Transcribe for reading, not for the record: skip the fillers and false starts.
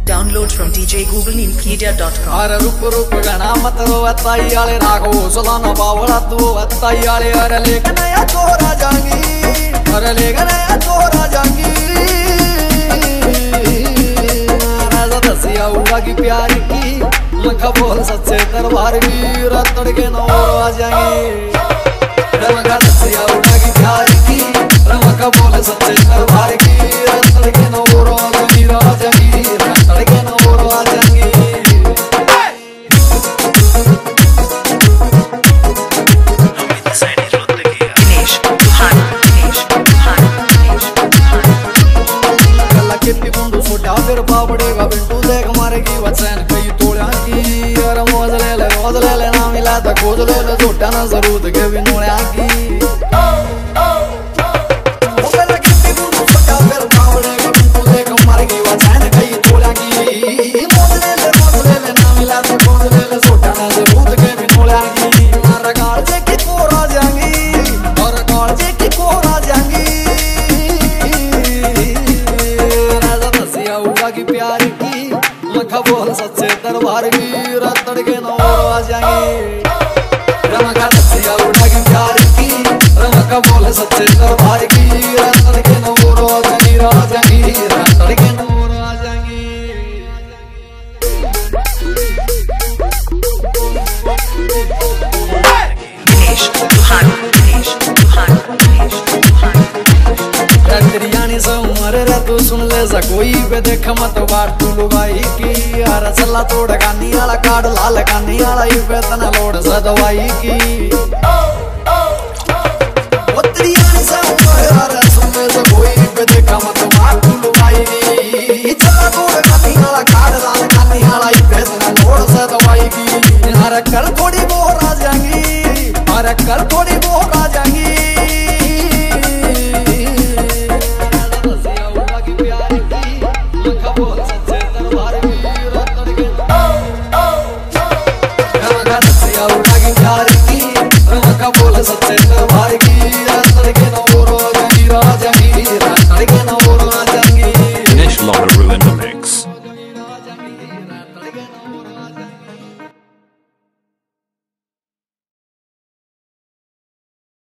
Download from djgooglemedia.com. अरे रुक रुक गना मत रो अताई आले राखो सलाना बावड़ा तू अताई आले अरे लेकिन या तोरा जांगी अरे लेकिन या तोरा जांगी राजा दसिया उड़ा की प्यार की लखा बोल सच्चे दरबार की रतड़ के नौर आ जाएंगे लखा दसिया उड़ा की प्यार की लखा बोल सच्चे दरबार की रतड़ के नौर आ जाएंगे रतड़ के नौर आ जाएंगे बाबड़ेगा बिंटू देख मारेगी वचन कई तोड़ा की और मौज ले ले ना मिला तो खोज ले ले छोटा ना जरूर के भी नोड़ा की वो पहला कितनी बुंदू छोटा फिर बाबड़ेगा बिंटू देख मारेगी वचन कई तोड़ा की मौज ले ले ना मिला तो खोज ले ले छोटा ना जरूर के भी नोड़ा की मारा कालजे की कोरा जाएंगी और कालजे की कोरा जाएंगी की प्यार की लखा बोल सच्चे दरबार की रतड़ के नौर आ जाएंगे रमका दसिया उड़ा की प्यार की रमका बोल सच्चे दरबार की रतड़ के नौर आ जाएंगे रतड़ के नौर आ जाएंगे से उमर रे तू सुन ले जा कोई पे देख मत बात तू लुगाई की यार चला तोड़ गानी वाला कार्ड लाल गानी वाला ही पे तना लोड सा दवाई की ओत्रियानी से उमर रे सुन ले जा कोई पे देख मत बात तू लुगाई की चला तोड़ गानी वाला कार्ड लाल गानी वाला ही पे तना लोड सा दवाई की यार कल थोड़ी बोर आ जाएंगी अरे कल थोड़ी बोर आ जाएंगी